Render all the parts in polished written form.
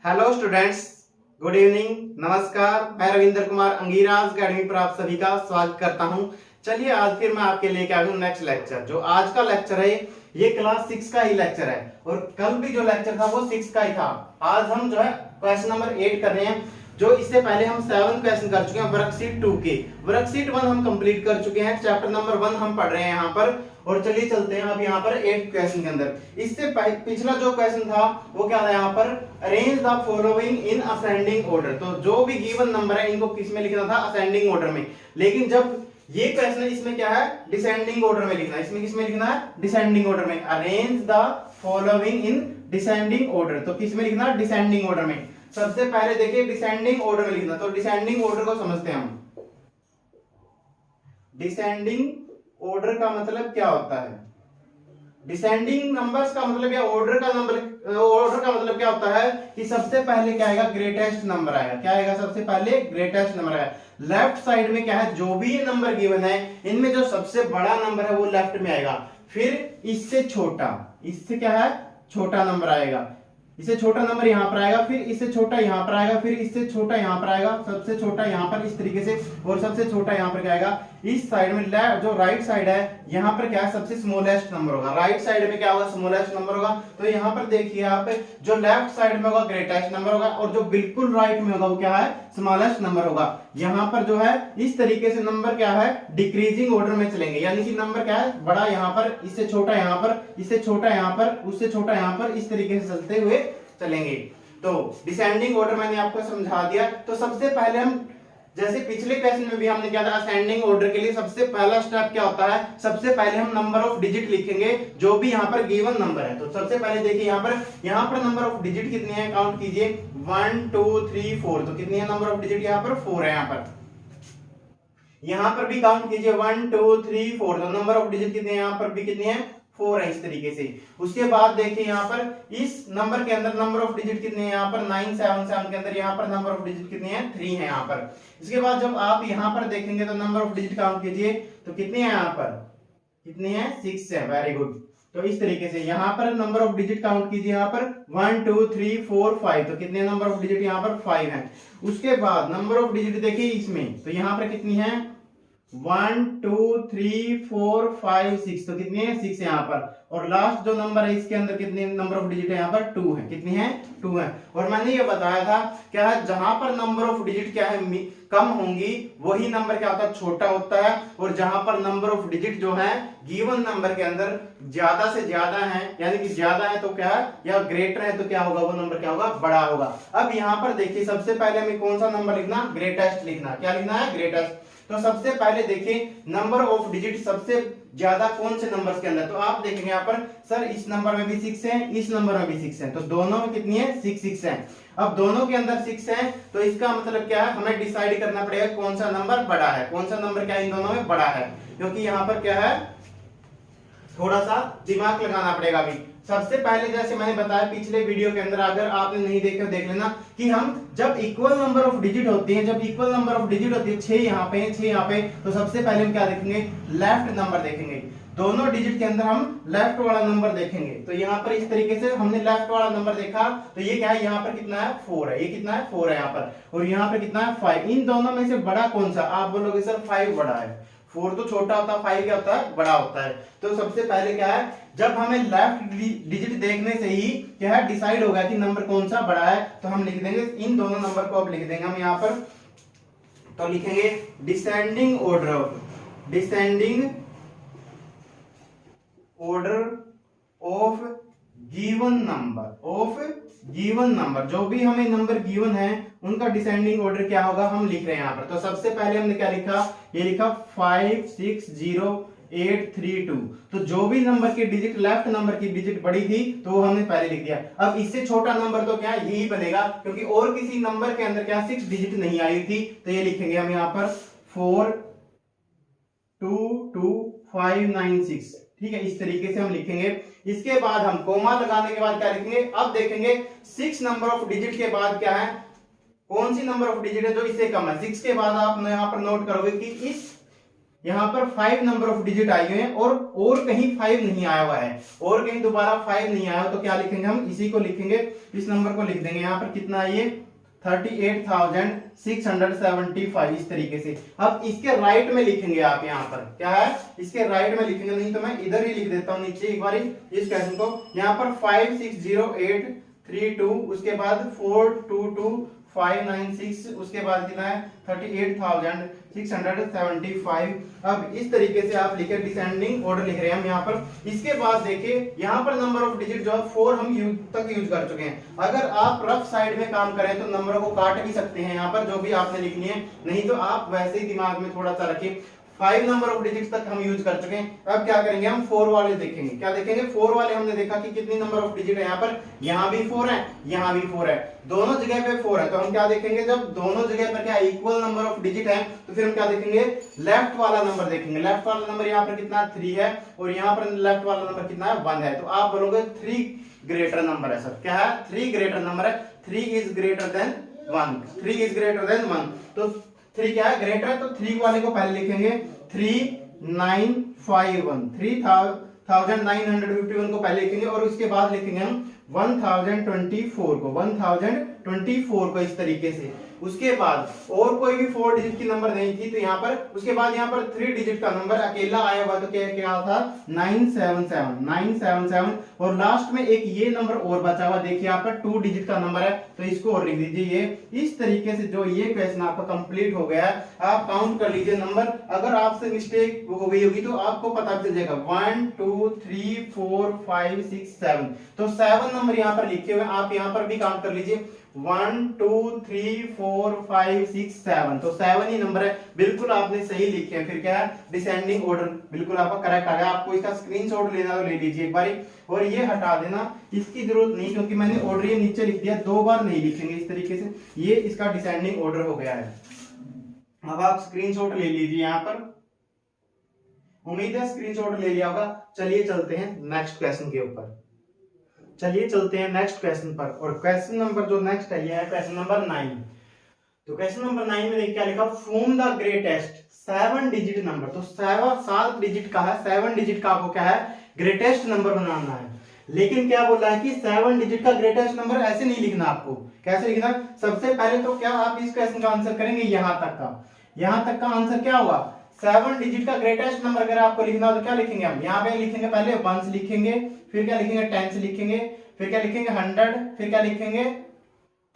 Hello students, good evening, नमस्कार। मैं Ravindra Kumar अंगीराज academy पर आप सभी का स्वागत करता हूं। चलिए आज फिर मैं आपके लेके आ गया नेक्स्ट लेक्चर। जो आज का लेक्चर है ये क्लास 6 का ही लेक्चर है और कल भी जो लेक्चर था वो 6 का ही था। आज हम जो है क्वेश्चन नंबर 8 कर रहे हैं। जो इससे पहले हम 7 क्वेश्चन कर चुके हैं वर्कशीट 2 के। वर्कशीट 1 हम कंप्लीट कर चुके हैं, चैप्टर नंबर 1 हम पढ़ रहे हैं यहाँ पर। और चलिए चलते हैं अब यहाँ पर 8 क्वेश्चन के अंदर। इससे पिछला जो क्वेश्चन था वो क्या था यहाँ पर, arrange the following in ascending order. तो जो भी गिवन नंबर है इनको किस में लिखना था, असेंडिंग ऑर्डर में। लेकिन जब ये क्वेश्चन है इसमें क्या है, डिसेंडिंग ऑर्डर में लिखना है। इसमें किस में लिखना है, डिसेंडिंग ऑर्डर में। Arrange the following in descending order, तो किस में लिखना है, डिसेंडिंग ऑर्डर में। सबसे पहले देखिए डिसेंडिंग ऑर्डर में लिखना, तो डिसेंडिंग ऑर्डर को समझते हैं हम। डिसेंडिंग ऑर्डर का मतलब क्या होता है, डिसेंडिंग नंबर्स का मतलब या ऑर्डर का मतलब क्या होता है कि सबसे पहले क्या आएगा, ग्रेटेस्ट नंबर आएगा। क्या आएगा, सबसे पहले ग्रेटेस्ट नंबर आएगा। लेफ्ट साइड में क्या है, जो भी ये नंबर गिवन है इनमें जो सबसे बड़ा नंबर है वो लेफ्ट में आएगा। फिर इससे छोटा, इससे क्या है, छोटा नंबर आएगा। इससे छोटा नंबर यहाँ पर आएगा, फिर इससे छोटा यहाँ पर आएगा, फिर इससे छोटा यहाँ पर आएगा, सबसे छोटा यहाँ पर इस तरीके से, और सबसे छोटा यहाँ पर क्या आएगा, इस साइड में जो राइट साइड है यहाँ पर क्या है, सबसे स्मॉलेस्ट नंबर होगा। राइट साइड में क्या होगा, स्मॉलेस्ट नंबर होगा। तो यहाँ पर देखिए आप, जो लेफ्ट साइड में होगा ग्रेटेस्ट नंबर होगा और जो बिल्कुल राइट में होगा वो क्या है, स्मॉलेस्ट नंबर होगा। यहाँ पर जो है इस तरीके से नंबर क्या है, डिक्रीजिंग ऑर्डर में चलेंगे, यानी कि नंबर क्या है, बड़ा यहाँ पर, इससे छोटा यहाँ पर, इससे छोटा यहाँ पर, उससे छोटा यहाँ पर, इस तरीके से चलते हुए चलेंगे। तो डिसेंडिंग ऑर्डर मैंने आपको समझा दिया। तो सबसे पहले हम, जैसे पिछले क्वेश्चन में भी हमने क्या था, असेंडिंग ऑर्डर के लिए सबसे पहला स्टेप क्या होता है, सबसे पहले हम नंबर ऑफ डिजिट लिखेंगे जो भी यहाँ पर गिवन नंबर है। तो सबसे पहले देखिए यहाँ पर नंबर ऑफ डिजिट कितने हैं, काउंट कीजिए, 1 2 3 4। तो कितनी है नंबर ऑफ डिजिट, यहाँ पर 4 है। यहाँ पर भी काउंट कीजिए, 1 2 3 4। तो नंबर ऑफ डिजिट कितने हैं, यहाँ पर भी कितनी है, 4 है, इस तरीके से। उसके बाद देखिए यहाँ पर इस नंबर के अंदर नंबर ऑफ डिजिट कितने हैं, यहाँ पर 977 के अंदर यहाँ पर नंबर ऑफ डिजिट कितने हैं, 3 है यहाँ पर। इसके बाद जब आप यहाँ पर देखेंगे तो नंबर ऑफ डिजिट काउंट कीजिए, तो कितने हैं यहाँ पर, कितने हैं, 6 है। Very good. तो इस तरीके से यहाँ पर नंबर ऑफ डिजिट काउंट कीजिए, यहाँ पर 1 2 3 4 5। तो कितने नंबर ऑफ डिजिट यहाँ पर, 5 है। उसके बाद नंबर ऑफ डिजिट देखिए इसमें, तो यहाँ पर कितनी है, 1 2 3 4 5 6। तो कितनी है, 6 है यहाँ पर। और लास्ट जो नंबर है इसके अंदर कितने नंबर ऑफ डिजिट है, यहाँ पर 2 है। कितनी है, 2 है। और मैंने ये बताया था क्या है, जहां पर नंबर ऑफ डिजिट क्या है, कम होंगी वही नंबर क्या होता है, छोटा होता है। और जहां पर नंबर ऑफ डिजिट जो है गिवन नंबर के अंदर ज्यादा से ज्यादा है, यानी कि ज्यादा है तो क्या है, या ग्रेटर है तो क्या होगा, वो नंबर क्या होगा, बड़ा होगा। अब यहाँ पर देखिए सबसे पहले हमें कौन सा नंबर लिखना, ग्रेटेस्ट लिखना। क्या लिखना है, ग्रेटेस्ट। तो सबसे पहले देखिए नंबर ऑफ डिजिट सबसे ज्यादा कौन से नंबर्स के अंदर, तो आप देखेंगे यहाँ पर, सर इस नंबर में भी 6 है, इस नंबर में भी 6 है। तो दोनों में कितनी है, 6 6 है। अब दोनों के अंदर 6 है, तो इसका मतलब क्या है, हमें डिसाइड करना पड़ेगा कौन सा नंबर बड़ा है, कौन सा नंबर क्या इन दोनों में बड़ा है। क्योंकि यहाँ पर क्या है, थोड़ा सा दिमाग लगाना पड़ेगा। अभी सबसे पहले जैसे मैंने बताया पिछले वीडियो के अंदर, अगर आपने नहीं देखे देख लेना, कि हम जब इक्वल नंबर ऑफ डिजिट होती है, जब इक्वल नंबर ऑफ डिजिट होती है, 6 यहाँ पे 6 यहाँ पे, तो सबसे पहले हम क्या देखेंगे, लेफ्ट नंबर देखेंगे। दोनों डिजिट के अंदर हम लेफ्ट वाला नंबर देखेंगे। तो यहाँ पर इस तरीके से हमने लेफ्ट वाला नंबर देखा, तो ये क्या है, यहाँ पर कितना है, 4 है। ये कितना है, 4 है यहाँ पर। और यहाँ पर कितना है, 5। इन दोनों में से बड़ा कौन सा, आप बोलोगे सर 5 बड़ा है। 4 तो छोटा होता है, 5 क्या होता है, बड़ा होता है। तो सबसे पहले क्या है, जब हमें लेफ्ट डिजिट देखने से ही क्या है, डिसाइड होगा कि नंबर कौन सा बड़ा है, तो हम लिख देंगे इन दोनों नंबर को। अब लिख देंगे हम यहाँ पर, तो लिखेंगे descending order of, descending order of given number, of given number. जो भी हमें नंबर गिवन है उनका डिसेंडिंग ऑर्डर क्या होगा, हम लिख रहे हैं यहाँ पर। तो सबसे पहले हमने क्या लिखा, ये लिखा 5 6 0 8 3 2। तो जो भी नंबर की डिजिट, लेफ्ट नंबर की डिजिट बड़ी थी तो वो हमने पहले लिख दिया। अब इससे छोटा नंबर तो क्या यही बनेगा, क्योंकि और किसी नंबर के अंदर क्या 6 डिजिट नहीं आई थी। तो ये लिखेंगे हम यहाँ पर 4 2 2 5 9 6। ठीक है, इस तरीके से हम लिखेंगे। इसके बाद हम कोमा लगाने के बाद क्या लिखेंगे, अब देखेंगे 6 नंबर ऑफ डिजिट के बाद क्या है, कौन सी नंबर ऑफ डिजिट है जो इससे कम है। 6 के बाद आप यहाँ पर नोट करोगे कि इस यहाँ पर 5 नंबर ऑफ डिजिट आई हुए हैं और कहीं 5 नहीं आया हुआ है, और कहीं दोबारा 5 नहीं आया, तो क्या लिखेंगे हम, इसी को लिखेंगे, इस नंबर को लिख देंगे। यहाँ पर कितना है ये 38,675 इस तरीके से। अब इसके राइट में लिखेंगे आप, यहाँ पर क्या है, इसके राइट में लिखेंगे, नहीं तो मैं इधर ही लिख देता हूँ नीचे एक बार इस क्वेश्चन को। यहाँ पर 560832, उसके बाद 422596, उसके बाद कितना है 38,675। अब इस तरीके से आप लिखे, डिसेंडिंग ऑर्डर लिख रहे हैं हम यहाँ पर। इसके बाद देखिए यहाँ पर नंबर ऑफ डिजिट जो है 4 हम तक यूज कर चुके हैं। अगर आप रफ साइड में काम करें तो नंबरों को काट भी सकते हैं यहाँ पर, जो भी आपने लिखनी है, नहीं तो आप वैसे ही दिमाग में थोड़ा सा रखिए। 5 नंबर ऑफ डिजिट्स तक हम यूज कर चुके हैं। अब क्या करेंगे हम, 4 वाले देखेंगे। क्या देखेंगे, 4 वाले हमने देखा कि कितनी नंबर ऑफ डिजिट है यहाँ पर, यहाँ भी 4 है, यहाँ भी 4 है, दोनों जगह पे 4 है। तो हम क्या देखेंगे, जब दोनों जगह पर क्या इक्वल नंबर ऑफ डिजिट है तो फिर हम क्या देखेंगे, लेफ्ट वाला नंबर देखेंगे। लेफ्ट वाला नंबर यहाँ पर कितना 3 है, और यहाँ पर लेफ्ट वाला नंबर कितना है 1 है। तो आप बोलोगे 3 ग्रेटर नंबर है सर, क्या है 3 ग्रेटर नंबर है, 3 is greater than 1, 3 is greater than 1। तो 3 क्या है, ग्रेटर है, तो 3 वाले को पहले लिखेंगे 3951, 3951 को पहले लिखेंगे, और उसके बाद लिखेंगे हम 1024 को इस तरीके से। उसके बाद और कोई भी 4 डिजिट की नंबर नहीं थी, तो यहाँ पर उसके बाद यहाँ पर 3 डिजिट का नंबर अकेला आया हुआ, तो क्या था 977, और लास्ट में एक ये नंबर और बचा हुआ, देखिए यहाँ पर 2 डिजिट का नंबर है, तो इसको और लिख दीजिए ये। इस तरीके से जो ये क्वेश्चन आपका कंप्लीट हो गया है। आप काउंट कर लीजिए नंबर, अगर आपसे मिस्टेक हो गई होगी तो आपको पता चल जाएगा 1 2 3 4 5 6 7, तो 7 नंबर यहाँ पर लिखे हुए, आप यहाँ पर भी काउंट कर लीजिए 1 2 3 4 5 6 7, तो 7 ही नंबर है, बिल्कुल आपने सही लिखे हैं। फिर क्या है, डिसेंडिंग ऑर्डर बिल्कुल आपका करेक्ट आ गया। आपको इसका स्क्रीनशॉट लेना तो ले लीजिए एक बारी, और ये हटा देना, इसकी जरूरत नहीं, क्योंकि मैंने ऑर्डर ये नीचे लिख दिया, 2 बार नहीं लिखेंगे इस तरीके से। ये इसका डिसेंडिंग ऑर्डर हो गया है। अब आप स्क्रीनशॉट ले लीजिए यहाँ पर, उम्मीद है स्क्रीनशॉट ले लिया होगा। चलिए चलते हैं नेक्स्ट क्वेश्चन के ऊपर, चलिए चलते हैं नेक्स्ट क्वेश्चन पर। और क्वेश्चन नंबर जो नेक्स्ट है ये है क्वेश्चन नंबर 9। तो क्वेश्चन नंबर 9 में देखिए क्या लिखा, from the greatest 7 digit number, तो 7 डिजिट का है, 7 डिजिट का आपको क्या है ग्रेटेस्ट नंबर बनाना है। लेकिन क्या बोल रहा है कि 7 डिजिट का ग्रेटेस्ट नंबर ऐसे नहीं लिखना, आपको कैसे लिखना, सबसे पहले तो क्या आप इस क्वेश्चन का आंसर करेंगे, यहां तक का आंसर क्या होगा, 7 डिजिट का ग्रेटेस्ट नंबर अगर आपको लिखना हो तो क्या लिखेंगे हम, यहाँ पे लिखेंगे पहले 1 लिखेंगे, फिर क्या लिखेंगे 10 लिखेंगे, फिर क्या लिखेंगे 100, फिर क्या लिखेंगे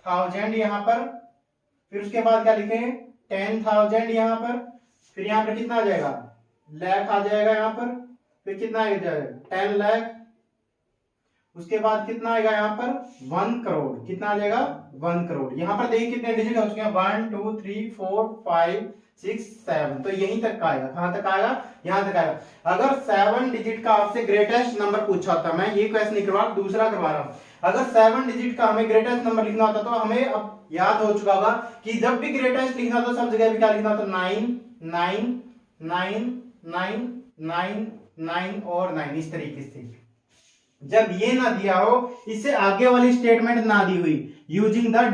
1000 यहाँ पर, फिर उसके बाद क्या लिखेंगे 10,000 यहाँ पर, फिर यहाँ पर कितना आ जाएगा लाख आ जाएगा यहाँ पर, फिर कितना आ जाएगा 10 लाख, उसके बाद कितना आएगा यहाँ पर 1 करोड़, कितना आ जाएगा 1 करोड़। यहाँ पर देखिए कितने डिजिट हो चुके हैं 1 2 3 4 5 6 7, तो यहीं तक का आएगा, कहां तक आएगा यहां तक आएगा। अगर 7 डिजिट का आपसे ग्रेटेस्ट नंबर पूछा होता, मैं ये क्वेश्चन नहीं करवा दूसरा करवा रहा हूं, अगर 7 डिजिट का हमें ग्रेटेस्ट नंबर लिखना होता तो हमें अब याद हो चुका होगा कि जब भी ग्रेटेस्ट लिखना होता सब जगह भी क्या लिखना होता 9 9 9 9 9 9 और 9 इस तरीके से। जब ये ना दिया हो, इससे आगे वाली स्टेटमेंट ना दी हुई, यूजिंग द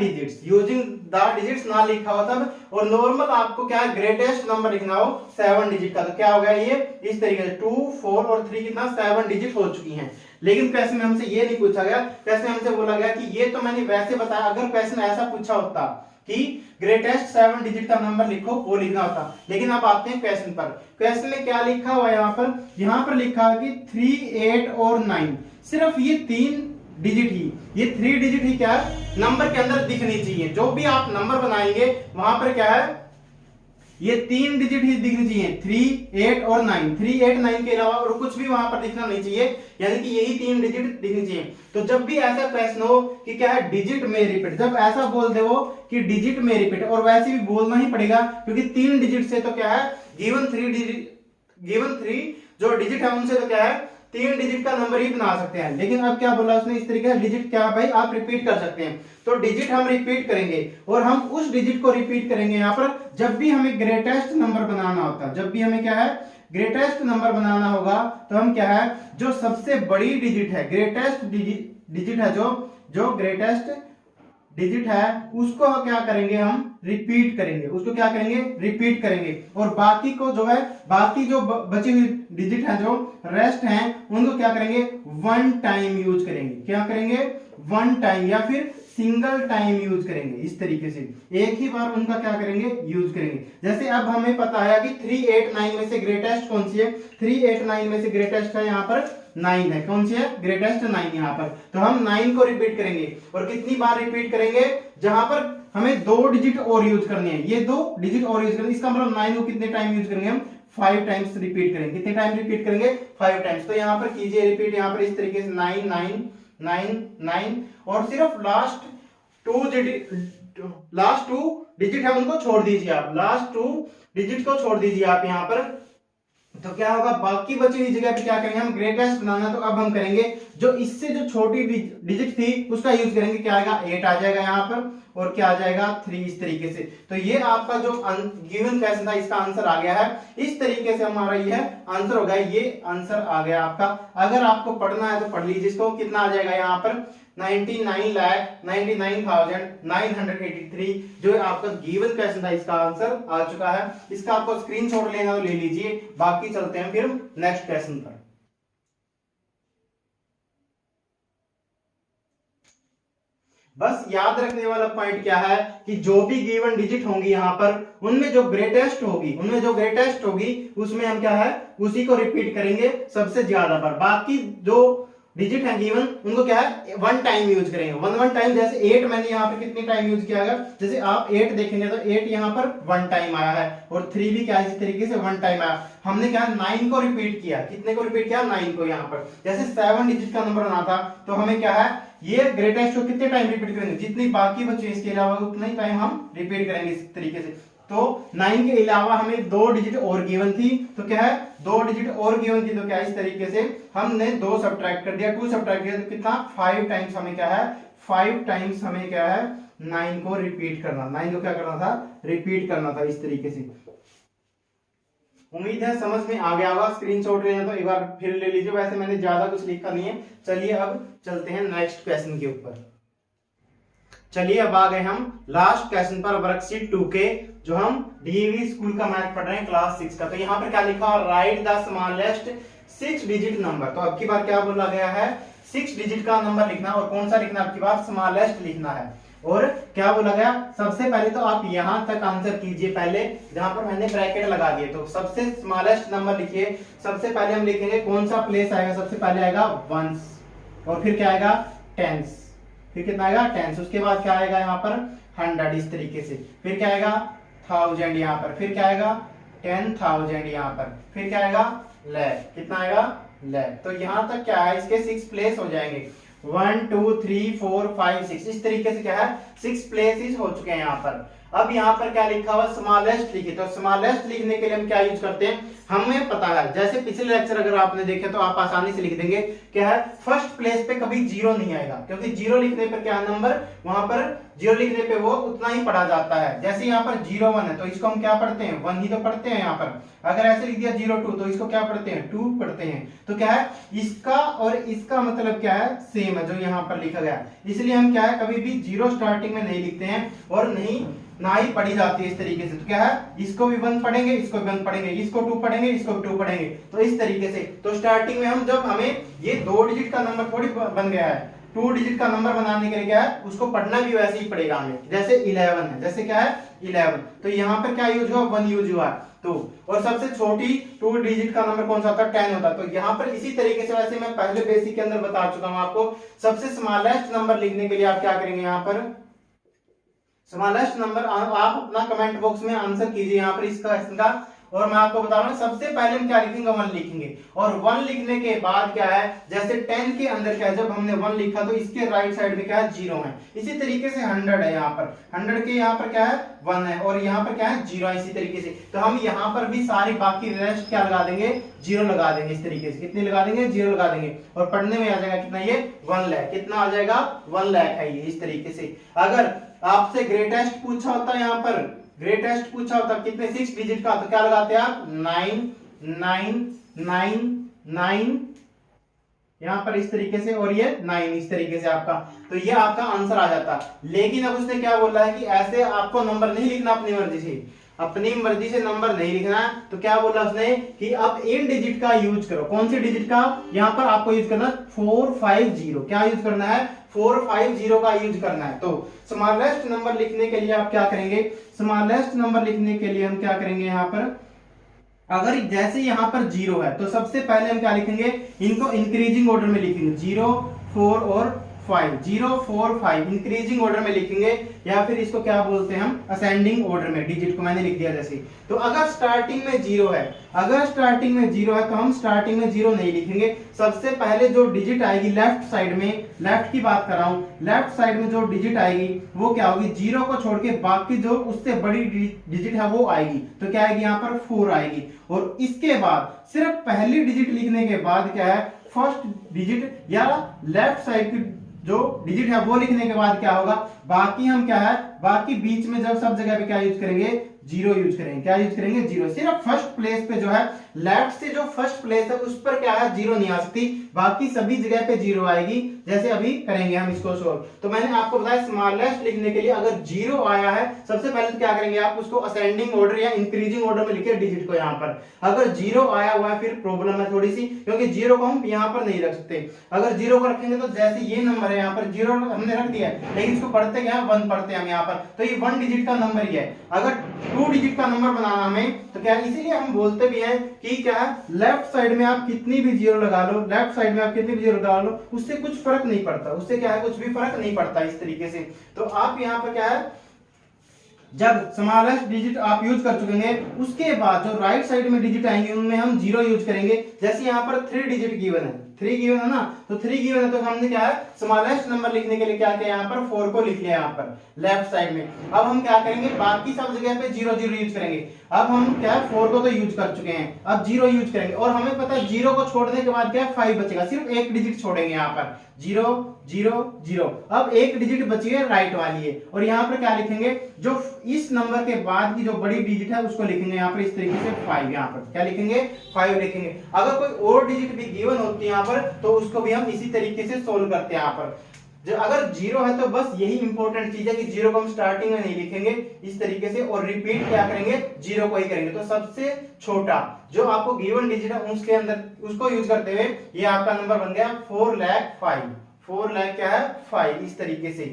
डिजिट्स ना लिखा हो तब, और नॉर्मल आपको क्या है ग्रेटेस्ट नंबर लिखना हो 7 डिजिट का, तो क्या हो गया ये इस तरीके से 2 4 और 3 कितना 7 डिजिट हो चुकी हैं। लेकिन क्वेश्चन में हमसे ये नहीं पूछा गया, क्वेश्चन में हमसे बोला गया कि ये तो मैंने वैसे बताया, अगर क्वेश्चन ऐसा पूछा होता कि ग्रेटेस्ट 7 डिजिट का नंबर लिखो वो लिखना होता। लेकिन अब आते हैं क्वेश्चन पर, क्वेश्चन में क्या लिखा हुआ है यहाँ पर लिखा है कि 3 8 और 9, सिर्फ ये 3 डिजिट ही, ये 3 डिजिट ही क्या है नंबर के अंदर दिखनी चाहिए। जो भी आप नंबर बनाएंगे वहां पर क्या है ये 3 डिजिट ही दिखनी चाहिए, 3 8 और 9, 3 8 9 के अलावा और कुछ भी वहां पर दिखना नहीं चाहिए, यानी कि यही 3 डिजिट दिखनी चाहिए। तो जब भी ऐसा क्वेश्चन हो कि क्या है डिजिट में रिपीट, जब ऐसा बोल दे वो कि डिजिट में रिपीट, और वैसे भी बोलना ही पड़ेगा क्योंकि 3 डिजिट से तो क्या है गिवन 3 जो डिजिट है उनसे तो क्या है 3 डिजिट का नंबर ही बना सकते हैं। लेकिन अब क्या बोला उसने इस तरीके से डिजिट क्या भाई आप रिपीट कर सकते हैं, तो डिजिट हम रिपीट करेंगे, और हम उस डिजिट को रिपीट करेंगे यहाँ पर जब भी हमें ग्रेटेस्ट नंबर बनाना होता है। जब भी हमें क्या है ग्रेटेस्ट नंबर बनाना होगा तो हम क्या है जो सबसे बड़ी डिजिट है, ग्रेटेस्ट डिजिट है, जो ग्रेटेस्ट डिजिट है उसको क्या करेंगे, हम रिपीट करेंगे, उसको क्या करेंगे, रिपीट करेंगे। और बाकी को जो है, बाकी जो बची हुई डिजिट है, जो रेस्ट हैं, उनको क्या करेंगे, वन टाइम यूज करेंगे। क्या करेंगे, वन टाइम या फिर सिंगल टाइम यूज करेंगे। इस तरीके से एक ही बार उनका क्या करेंगे, यूज करेंगे। जैसे अब हमें पता है कि 389 में से ग्रेटेस्ट कौन सी है, 389 में से ग्रेटेस्ट है यहाँ पर 9 है। कौन सी है, ग्रेटेस्ट 9 यहाँ पर। तो हम 9 को रिपीट करेंगे, और कितनी बार रिपीट करेंगे, जहां पर हमें 2 डिजिट और यूज करनी है, ये 2 डिजिट और यूज करेंगे। इसका मतलब 9 को कितने टाइम यूज करेंगे, हम 5 टाइम्स रिपीट करेंगे। कितने टाइम रिपीट करेंगे, 5 टाइम्स। तो यहाँ पर कीजिए रिपीट, यहाँ पर इस तरीके से 9 9 9 9, और सिर्फ लास्ट टू डिजिट है उनको छोड़ दीजिए आप, लास्ट 2 डिजिट को छोड़ दीजिए आप यहाँ पर। तो क्या होगा, बाकी बची हुई जगह पे क्या करेंगे, हम ग्रेटेस्ट बनाना। तो अब हम करेंगे जो इससे जो छोटी डिजिट थी उसका यूज करेंगे। क्या आएगा, 8 आ जाएगा यहाँ पर, और क्या आ जाएगा, 3। इस तरीके से। तो ये आपका जो गिवन क्वेश्चन था, इसका आंसर आ गया है। इस तरीके से हमारा ये आंसर हो गया, ये आंसर आ गया आपका। अगर आपको पढ़ना है तो पढ़ लीजिए इसको। कितना आ जाएगा यहाँ पर, 99,99,983 जो आपका गिवन क्वेश्चन था, इसका आंसर आ चुका है। इसका आपको स्क्रीनशॉट लेना तो ले लीजिए। बाकी चलते हैं फिर नेक्स्ट क्वेश्चन पर। बस याद रखने वाला पॉइंट क्या है कि जो भी गिवन डिजिट होंगी यहाँ पर, उनमें जो ग्रेटेस्ट होगी उसमें हम क्या है, उसी को रिपीट करेंगे सबसे ज्यादा बार। बाकी जो डिजिट है गिवन, उनको क्या है, वन टाइम यूज करेंगे। One time. जैसे 8 मैंने यहाँ पर कितनी टाइम यूज किया है, जैसे आप 8 देखेंगे तो 8 यहाँ पर वन टाइम आया है, और 3 भी क्या है, इसी तरीके से वन टाइम आया। हमने क्या 9 को रिपीट किया। कितने को रिपीट किया, 9 को। यहाँ पर जैसे 7 डिजिट का नंबर आना था, तो हमें क्या है, ये ग्रेटेस्ट को कितने टाइम रिपीट करेंगे, जितनी बाकी बचे इसके अलावा उतना ही टाइम हम रिपीट करेंगे इस तरीके से। तो 9 के अलावा हमें 2 डिजिट और गिवन थी, तो क्या है, 2 डिजिट और गिवन थी। तो क्या इस तरीके से हमने 2 सब्ट्रैक्ट कर दिया, 2 सब्ट्रैक्ट किया, तो कितना, 5 टाइम्स हमें क्या है, 5 टाइम्स हमें क्या है, 9 को रिपीट करना। 9 को क्या करना था, रिपीट करना था। इस तरीके से। उम्मीद है समझ में आ गया होगा। स्क्रीनशॉट लेना तो एक बार फिर ले लीजिए। वैसे मैंने ज्यादा कुछ लिखा नहीं है। चलिए अब चलते हैं नेक्स्ट क्वेश्चन के ऊपर। चलिए अब आ गए हम लास्ट क्वेश्चन पर, वर्कशीट 2 के, जो हम डीवी स्कूल का मैथ पढ़ रहे हैं, क्लास 6 का। तो यहाँ पर क्या लिखा, right the smallest 6 digit number. तो अब की बार क्या बोला गया है, 6 डिजिट का नंबर लिखना, और कौन सा लिखना, अब की बार स्मॉलेस्ट लिखना है। और क्या बोला गया, सबसे पहले तो आप यहां तक आंसर कीजिए। पहले जहां पर मैंने ब्रैकेट लगा दिए, तो सबसे स्मॉलेस्ट नंबर लिखिए। सबसे पहले हम लिखेंगे, कौन सा प्लेस आएगा, सबसे पहले आएगा वंस, और फिर क्या आएगा, टेंस, फिर कितना आएगा, टेंस। उसके बाद क्या आएगा यहाँ पर, 100। इस तरीके से। फिर क्या आएगा, 1000 यहाँ पर। फिर क्या आएगा, 10,000 यहाँ पर। फिर क्या आएगा, लैख। कितना आएगा, लैख। तो यहाँ तक क्या है, इसके 6 प्लेस हो जाएंगे। 1 2 3 4 5 6। इस तरीके से क्या है, 6 प्लेसेस हो चुके हैं यहाँ पर। अब यहाँ पर क्या लिखा हुआ, स्मॉलेस्ट लिखिए। तो स्मॉलेस्ट लिखने के लिए हम क्या यूज करते हैं, हमें पता है, जैसे पिछले लेक्चर अगर आपने देखे तो आप आसानी से लिख देंगे। क्या है, फर्स्ट प्लेस पे कभी 0 नहीं आएगा, क्योंकि 0 लिखने पर क्या है, नंबर वहां पर 0 लिखने पे वो उतना ही पढ़ा जाता है। जैसे यहाँ पर 0 1 है, तो इसको हम क्या पढ़ते हैं, 1 ही तो पढ़ते हैं यहाँ पर। अगर ऐसे लिख दिया 0 2, तो इसको क्या पढ़ते हैं, 2 पढ़ते हैं। तो क्या है, इसका और इसका मतलब क्या है, सेम है, जो यहाँ पर लिखा गया। इसलिए हम क्या है, कभी भी 0 स्टार्टिंग में नहीं लिखते हैं, और नहीं ना ही पढ़ी जाती है इस तरीके से। तो क्या है, इसको भी 1 पढ़ेंगे, इसको भी 1 पढ़ेंगे, इसको 2 पढ़ेंगे, इसको भी 2 पढ़ेंगे। तो इस तरीके से। तो स्टार्टिंग में हम जब हमें ये 2 डिजिट का नंबर थोड़ी बन गया है, 2 डिजिट का नंबर बनाने के लिए क्या है, उसको पढ़ना भी वैसे ही पड़ेगा हमें। जैसे 11 है, जैसे क्या है 11, तो यहाँ पर क्या यूज हुआ, 1 यूज हुआ। तो और सबसे छोटी 2 डिजिट का नंबर कौन सा होता है, 10 होता है। तो यहाँ पर इसी तरीके से, वैसे मैं पहले बेसिक के अंदर बता चुका हूँ आपको। सबसे स्मॉलेस्ट नंबर लिखने के लिए आप क्या करेंगे, यहाँ पर स्मॉलेस्ट नंबर आप अपना कमेंट बॉक्स में आंसर कीजिए यहाँ पर इसका क्वेश्चन का। और मैं आपको बता रहा हूँ, सबसे पहले हम क्या लिखेंगे, 1 लिखेंगे। और 1 लिखने के बाद क्या है, जैसे 10 के अंदर क्या है, जब हमने 1 लिखा तो इसके राइट साइड में क्या है, 0 है। इसी तरीके से 100 है, यहाँ पर 100 के यहाँ पर क्या है, 1 है, और यहाँ पर क्या है, 0 है। इसी तरीके से तो हम यहाँ पर भी सारी बाकी रेस्ट क्या लगा देंगे, 0 लगा देंगे। इस तरीके से कितने लगा देंगे, 0 लगा देंगे। और पढ़ने में आ जाएगा कितना, ये 1 लाख। कितना आ जाएगा, 1 लाख है ये। इस तरीके से अगर आपसे ग्रेटेस्ट पूछा होता है, यहाँ पर ग्रेटेस्ट पूछा होता कितने, 6 डिजिट का, तो क्या लगाते हैं आप, 9 9 9 9 यहाँ पर इस तरीके से, और ये 9 इस तरीके से आपका, तो ये आपका आंसर आ जाता। लेकिन अब उसने क्या बोला है कि ऐसे आपको नंबर नहीं लिखना अपनी मर्जी से, अपनी मर्जी से नंबर नहीं लिखना है। तो क्या बोला उसने कि अब इन डिजिट का यूज करो। कौन सी डिजिट का? यहाँ पर आपको यूज करना 450। क्या यूज करना है? 450 का यूज करना है। तो स्मॉलेस्ट नंबर लिखने के लिए आप क्या करेंगे? स्मॉलेस्ट नंबर लिखने के लिए हम क्या करेंगे? यहाँ पर अगर जैसे यहाँ पर 0 है तो सबसे पहले हम क्या लिखेंगे? इनको इंक्रीजिंग ऑर्डर में लिखेंगे, 0, 4 और 5, 0, 4, 5 इंक्रीजिंग ऑर्डर में लिखेंगे, या फिर इसको क्या बोलते हैं हम? असेंडिंग ऑर्डर में। डिजिट को मैंने लिख दिया जैसे। तो अगर स्टार्टिंग में 0 है, अगर स्टार्टिंग में 0 है तो हम स्टार्टिंग में 0 नहीं लिखेंगे। सबसे पहले जो डिजिट आएगी लेफ्ट साइड में, लेफ्ट की बात कर रहा हूं, लेफ्ट साइड में जो डिजिट आएगी वो क्या होगी? 0 को छोड़ के बाकी जो उससे बड़ी डिजिट है वो आएगी। तो क्या आएगी? यहाँ पर 4 आएगी। और इसके बाद सिर्फ पहली डिजिट लिखने के बाद क्या है? फर्स्ट डिजिट या लेफ्ट साइड की जो डिजिट है वो लिखने के बाद क्या होगा? बाकी हम क्या है? बाकी बीच में जब सब जगह पे क्या यूज करेंगे? 0 यूज करेंगे। क्या यूज करेंगे? 0। सिर्फ फर्स्ट प्लेस पे जो है, लेफ्ट से जो फर्स्ट प्लेस है उस पर क्या है? 0 नहीं आ सकती, बाकी सभी जगह पे 0 आएगी। जैसे अभी करेंगे हम इसको सोल्व। तो मैंने आपको बताया स्मॉलेस्ट लिखने के लिए अगर 0 आया है, सबसे पहले तो क्या करेंगे? आप उसको असेंडिंग ऑर्डर या इंक्रीजिंग ऑर्डर में लिखिए डिजिट को। यहाँ पर अगर 0 आया हुआ है फिर प्रॉब्लम है थोड़ी सी, क्योंकि 0 को हम यहाँ पर नहीं रख सकते। अगर 0 को रखेंगे तो जैसे ये नंबर है, यहाँ पर 0 हमने रख दिया है, लेकिन इसको पढ़ते क्या? 1 पढ़ते हैं हम यहाँ पर। तो ये 1 डिजिट का नंबर ही है। अगर 2 डिजिट का नंबर बनाना हमें तो क्या, इसीलिए हम बोलते भी हैं कि क्या है, लेफ्ट साइड में आप कितनी भी 0 लगा लो, लेफ्ट साइड में आप कितनी भी 0 लगा लो, उससे कुछ फर्क नहीं पड़ता। उससे क्या है? कुछ भी फर्क नहीं पड़ता इस तरीके से। तो आप यहाँ पर क्या है, जब स्मॉलेस्ट डिजिट आप यूज कर चुकेंगे उसके बाद जो राइट साइड में डिजिट आएंगे उनमें हम 0 यूज करेंगे। जैसे यहाँ पर 3 डिजिट गिवन है, 3 गिवन है ना, तो 3 गिवन है तो हमने क्या है? स्मॉलेस्ट नंबर लिखने के लिए क्या किया? यहाँ पर 4 को लिख लिया यहाँ पर लेफ्ट साइड में। अब हम क्या करेंगे? बाकी सब जगह पे 0, 0 यूज करेंगे। अब हम क्या है? 4 को तो यूज कर चुके हैं, अब 0 यूज करेंगे। और हमें पता है 0 को छोड़ने के बाद क्या है? 5 बचेगा, सिर्फ एक डिजिट छोड़ेंगे यहाँ पर, 0, 0, 0। अब एक डिजिट बची है राइट वाली है, और यहाँ पर क्या लिखेंगे? जो इस नंबर के बाद की जो बड़ी डिजिट है उसको लिखेंगे यहाँ पर इस तरीके से 5। यहाँ पर क्या लिखेंगे? 5 लिखेंगे। अगर कोई और डिजिट भी गिवन होती है यहाँ पर तो उसको भी हम इसी तरीके से सोल्व करते हैं यहाँ पर। जो अगर 0 है तो बस यही इंपॉर्टेंट चीज है कि 0 को हम स्टार्टिंग में नहीं लिखेंगे इस तरीके से, और रिपीट क्या करेंगे? 0 को ही करेंगे। तो सबसे छोटा जो आपको गिवन डिजिट है उसके अंदर उसको यूज करते हुए ये आपका नंबर बन गया 4,05,000। 4,00,000 क्या है? 5 इस तरीके से।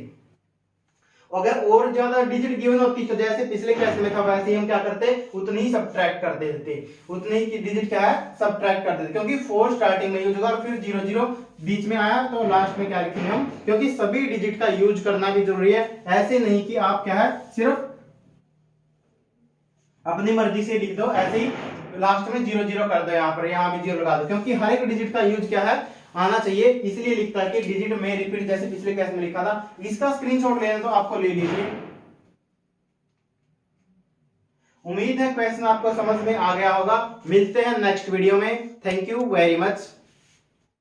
अगर और ज्यादा डिजिट गिवन होती तो जैसे पिछले क्लास में था वैसे ही हम क्या करते? उतनी ही सब्ट्रैक्ट कर देते, उतनी ही डिजिट क्या है? सब्ट्रैक्ट कर देते, क्योंकि 4 स्टार्टिंग में यूज होगा और फिर 0, 0 बीच में आया तो लास्ट में क्या लिखेंगे हम? क्योंकि सभी डिजिट का यूज करना भी जरूरी है। ऐसे नहीं कि आप क्या है सिर्फ अपनी मर्जी से लिख दो, ऐसे ही लास्ट में 0, 0 कर दो, यहाँ पर यहाँ भी 0 लगा दो, क्योंकि हर एक डिजिट का यूज क्या है? आना चाहिए। इसलिए लिखता है कि डिजिट में रिपीट, जैसे पिछले क्लास में लिखा था। इसका स्क्रीनशॉट लेना तो आपको ले लीजिए। उम्मीद है क्वेश्चन आपको समझ में आ गया होगा। मिलते हैं नेक्स्ट वीडियो में। Thank you very much.